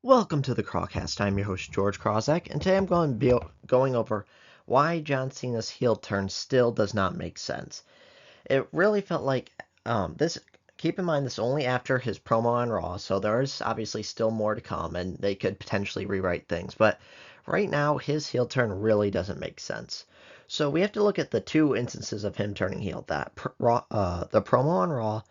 Welcome to the Crawcast. I'm your host, George Krawczak, and today I'm going to be going over why John Cena's heel turn still does not make sense. It really felt like this. Keep in mind, this only after his promo on Raw, so there's obviously still more to come, and they could potentially rewrite things. But right now, his heel turn really doesn't make sense. So we have to look at the two instances of him turning heel: the promo on Raw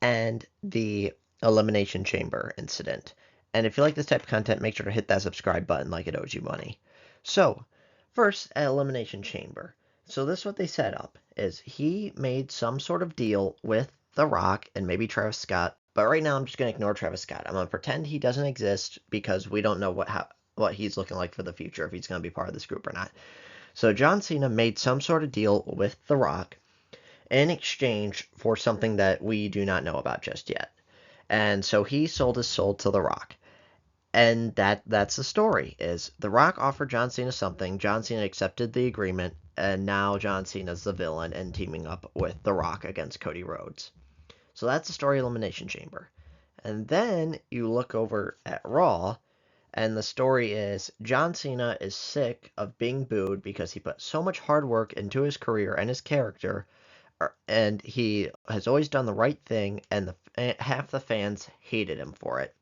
and the Elimination Chamber incident. And if you like this type of content, make sure to hit that subscribe button like it owes you money. So, first, at Elimination Chamber. So this is what they set up, is he made some sort of deal with The Rock and maybe Travis Scott, but right now I'm just going to ignore Travis Scott. I'm going to pretend he doesn't exist because we don't know what he's looking like for the future, if he's going to be part of this group or not. So John Cena made some sort of deal with The Rock in exchange for something that we do not know about just yet. And so he sold his soul to The Rock. And that's the story, is The Rock offered John Cena something, John Cena accepted the agreement, and now John Cena's the villain and teaming up with The Rock against Cody Rhodes. So that's the story of Elimination Chamber. And then you look over at Raw, and the story is John Cena is sick of being booed because he put so much hard work into his career and his character, and he has always done the right thing, and half the fans hated him for it.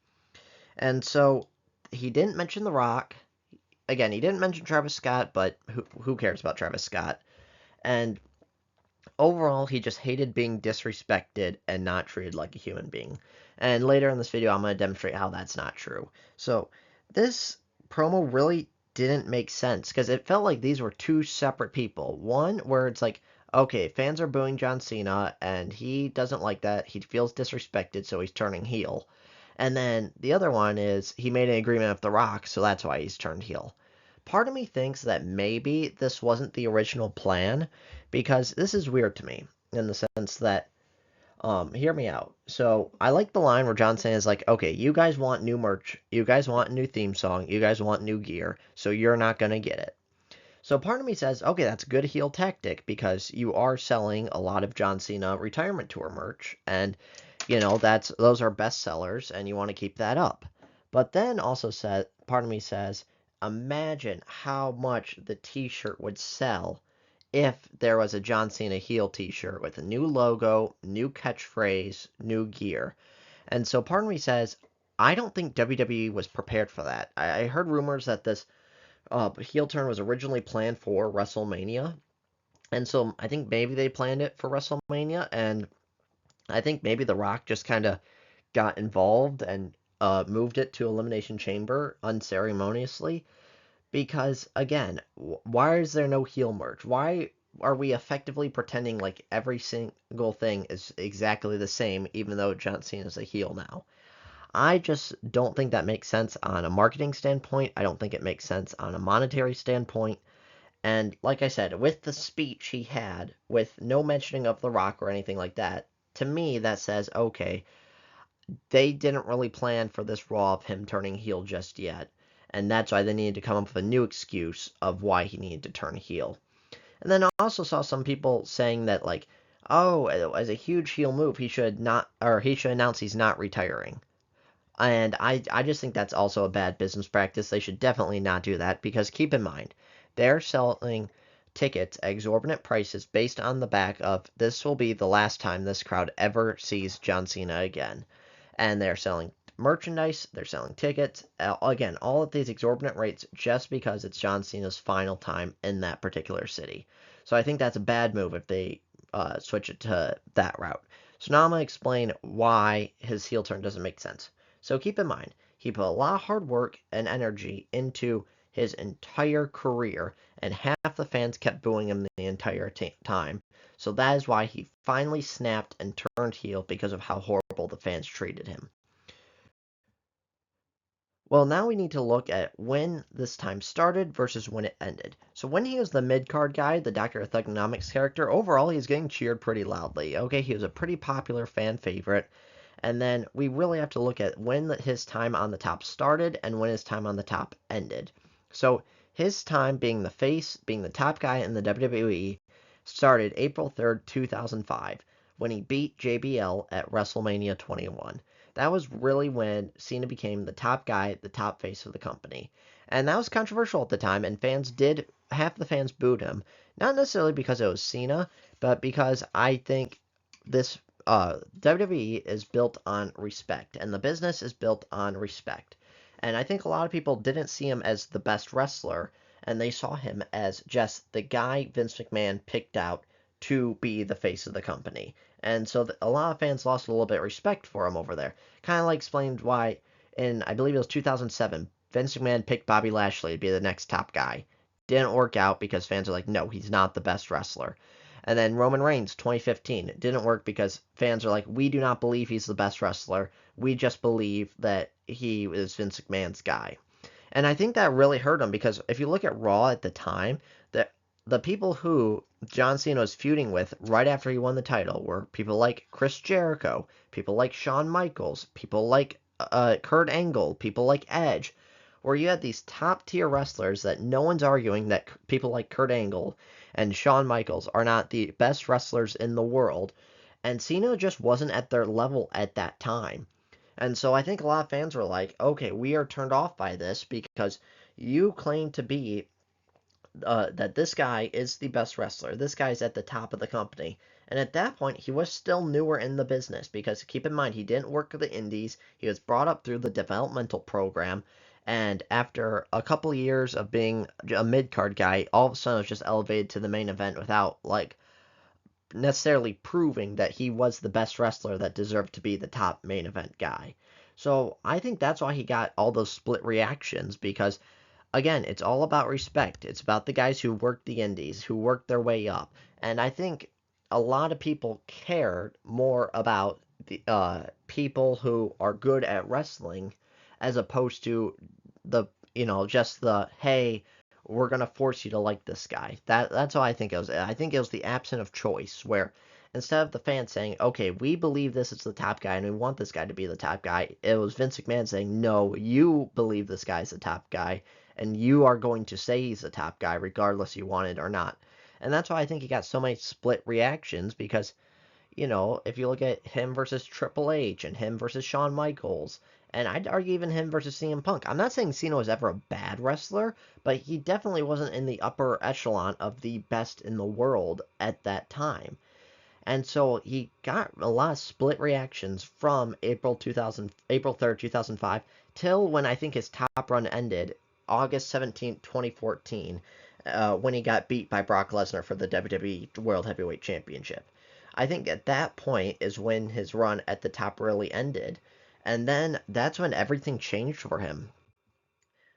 And so he didn't mention The Rock. Again, he didn't mention Travis Scott, but who cares about Travis Scott? And overall, he just hated being disrespected and not treated like a human being. And later in this video, I'm going to demonstrate how that's not true. So this promo really didn't make sense because it felt like these were two separate people. One where it's like, okay, fans are booing John Cena and he doesn't like that. He feels disrespected, so he's turning heel. And then the other one is he made an agreement with The Rock, so that's why he's turned heel. Part of me thinks that maybe this wasn't the original plan because this is weird to me in the sense that hear me out. So I like the line where John Cena is like, okay, you guys want new merch, you guys want a new theme song, you guys want new gear, so you're not gonna get it. So part of me says, okay, that's a good heel tactic because you are selling a lot of John Cena retirement tour merch, and those are best sellers, and you want to keep that up. But then also part of me says, imagine how much the T-shirt would sell if there was a John Cena heel T-shirt with a new logo, new catchphrase, new gear. And so part of me says, I don't think WWE was prepared for that. I heard rumors that this heel turn was originally planned for WrestleMania. And so I think maybe they planned it for WrestleMania. And I think maybe The Rock just kind of got involved and moved it to Elimination Chamber unceremoniously. Because, again, why is there no heel merch? Why are we effectively pretending like every single thing is exactly the same, even though John Cena is a heel now? I just don't think that makes sense on a marketing standpoint. I don't think it makes sense on a monetary standpoint. And like I said, with the speech he had, with no mentioning of The Rock or anything like that, to me that says, okay, they didn't really plan for this Raw of him turning heel just yet. And that's why they needed to come up with a new excuse of why he needed to turn heel. And then I also saw some people saying that, like, oh, as a huge heel move, he should announce he's not retiring. And I just think that's also a bad business practice. They should definitely not do that because keep in mind, they're selling tickets at exorbitant prices based on the back of this will be the last time this crowd ever sees John Cena again. And they're selling merchandise, they're selling tickets, again, all at these exorbitant rates just because it's John Cena's final time in that particular city. So I think that's a bad move if they switch it to that route. So now I'm going to explain why his heel turn doesn't make sense. So keep in mind, he put a lot of hard work and energy into his entire career, and half the fans kept booing him the entire time. So that is why he finally snapped and turned heel because of how horrible the fans treated him. Well, now we need to look at when this time started versus when it ended. So when he was the mid-card guy, the Dr. Thugonomics character, overall he's getting cheered pretty loudly. Okay, he was a pretty popular fan favorite. And then we really have to look at when his time on the top started and when his time on the top ended. So his time being the face, being the top guy in the WWE, started April 3rd, 2005, when he beat JBL at WrestleMania 21. that was really when Cena became the top guy, the top face of the company. And that was controversial at the time, and half the fans booed him. Not necessarily because it was Cena, but because I think this WWE is built on respect, and the business is built on respect. And I think a lot of people didn't see him as the best wrestler, and they saw him as just the guy Vince McMahon picked out to be the face of the company. And so a lot of fans lost a little bit of respect for him over there. Kind of like explained why in, I believe it was 2007, Vince McMahon picked Bobby Lashley to be the next top guy. Didn't work out because fans are like, no, he's not the best wrestler. And then Roman Reigns, 2015, it didn't work because fans are like, we do not believe he's the best wrestler. We just believe that he is Vince McMahon's guy. And I think that really hurt him because if you look at Raw at the time, the people who John Cena was feuding with right after he won the title were people like Chris Jericho, people like Shawn Michaels, people like Kurt Angle, people like Edge, where you had these top tier wrestlers that no one's arguing that people like Kurt Angle and Shawn Michaels are not the best wrestlers in the world, and Cena just wasn't at their level at that time. And so I think a lot of fans were like, okay, we are turned off by this because you claim to be that this guy is the best wrestler. This guy's at the top of the company. And at that point, he was still newer in the business because keep in mind, he didn't work at the indies. He was brought up through the developmental program. And after a couple of years of being a mid card guy, all of a sudden was just elevated to the main event without like necessarily proving that he was the best wrestler that deserved to be the top main event guy. So I think that's why he got all those split reactions because again, it's all about respect. It's about the guys who worked the indies, who worked their way up. And I think a lot of people cared more about the people who are good at wrestling as opposed to the, just the, hey, we're going to force you to like this guy. That's how I think it was. I think it was the absence of choice where instead of the fans saying, okay, we believe this is the top guy and we want this guy to be the top guy, it was Vince McMahon saying, no, you believe this guy's the top guy and you are going to say he's the top guy regardless you want it or not. And that's why I think he got so many split reactions because, if you look at him versus Triple H and him versus Shawn Michaels, and I'd argue even him versus CM Punk. I'm not saying Cena was ever a bad wrestler, but he definitely wasn't in the upper echelon of the best in the world at that time. And so he got a lot of split reactions from April 3rd, 2005, till when I think his top run ended, August 17th, 2014, when he got beat by Brock Lesnar for the WWE World Heavyweight Championship. I think at that point is when his run at the top really ended. And then that's when everything changed for him.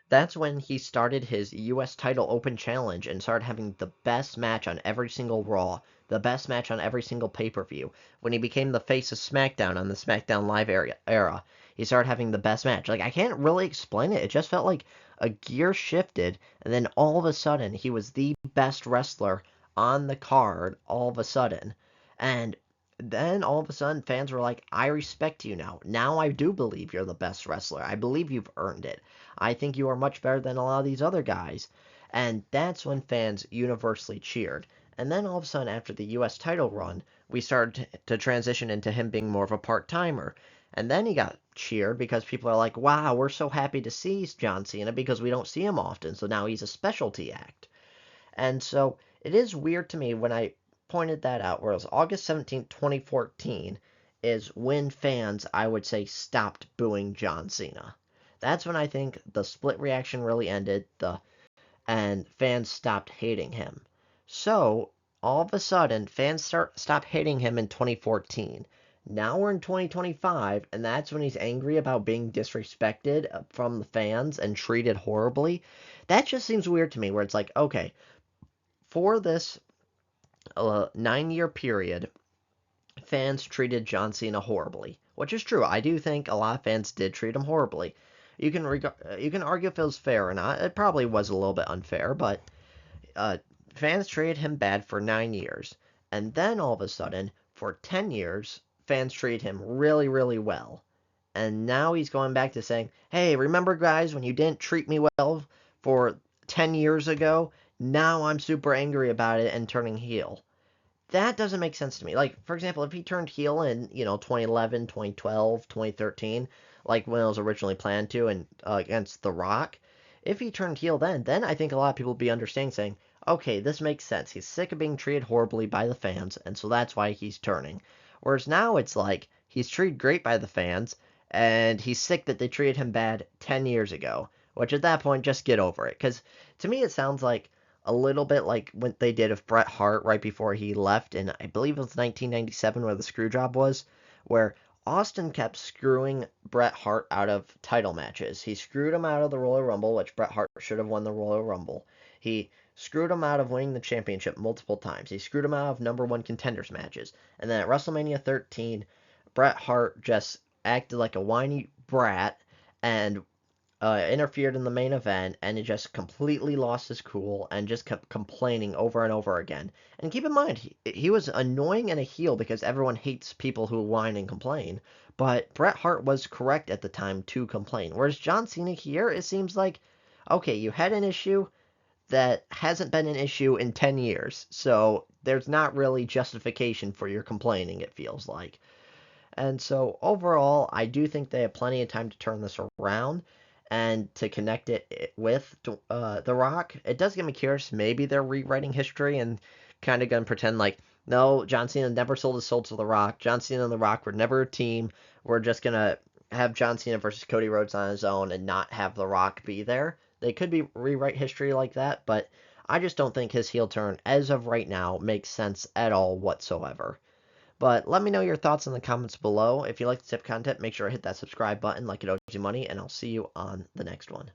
That's when he started his U.S. title open challenge and started having the best match on every single Raw, the best match on every single pay-per-view. When he became the face of SmackDown on the SmackDown Live era, he started having the best match. Like, I can't really explain it. It just felt like a gear shifted, and then all of a sudden, he was the best wrestler on the card all of a sudden. And then all of a sudden, fans were like, I respect you now. Now I do believe you're the best wrestler. I believe you've earned it. I think you are much better than a lot of these other guys. And that's when fans universally cheered. And then all of a sudden, after the U.S. title run, we started to transition into him being more of a part-timer. And then he got cheered because people are like, wow, we're so happy to see John Cena because we don't see him often. So now he's a specialty act. And so it is weird to me when I pointed that out, whereas August 17th, 2014 is when fans, I would say, stopped booing John Cena. That's when I think the split reaction really ended, and fans stopped hating him. So, all of a sudden, fans stop hating him in 2014. Now we're in 2025, and that's when he's angry about being disrespected from the fans and treated horribly. That just seems weird to me, where it's like, okay, for this 9-year period, fans treated John Cena horribly, which is true. I do think a lot of fans did treat him horribly. You can argue if it was fair or not. It probably was a little bit unfair, but fans treated him bad for 9 years, and then all of a sudden, for 10 years, fans treated him really, really well. And now he's going back to saying, "Hey, remember guys when you didn't treat me well for 10 years ago? Now I'm super angry about it and turning heel." that doesn't make sense to me. Like, for example, if he turned heel in, 2011, 2012, 2013, like when it was originally planned to, and against The Rock, if he turned heel then I think a lot of people would be understanding, saying, okay, this makes sense. He's sick of being treated horribly by the fans, and so that's why he's turning. Whereas now it's like he's treated great by the fans, and he's sick that they treated him bad 10 years ago, which at that point, just get over it. Because to me, it sounds like a little bit like what they did with Bret Hart right before he left in, I believe it was 1997, where the screw job was, where Austin kept screwing Bret Hart out of title matches. He screwed him out of the Royal Rumble, which Bret Hart should have won the Royal Rumble. He screwed him out of winning the championship multiple times. He screwed him out of number one contenders matches. And then at WrestleMania 13, Bret Hart just acted like a whiny brat and interfered in the main event, and he just completely lost his cool and just kept complaining over and over again. And keep in mind, he was annoying and a heel because everyone hates people who whine and complain. But Bret Hart was correct at the time to complain. Whereas John Cena here, it seems like, okay, you had an issue that hasn't been an issue in 10 years, so there's not really justification for your complaining, it feels like. And so overall, I do think they have plenty of time to turn this around and to connect it with The Rock. It does get me curious. Maybe they're rewriting history and kind of going to pretend like, no, John Cena never sold his soul to The Rock. John Cena and The Rock were never a team. We're just going to have John Cena versus Cody Rhodes on his own and not have The Rock be there. They could be rewrite history like that, but I just don't think his heel turn, as of right now, makes sense at all whatsoever. But let me know your thoughts in the comments below. If you like this type of content, make sure to hit that subscribe button like it owes you money, and I'll see you on the next one.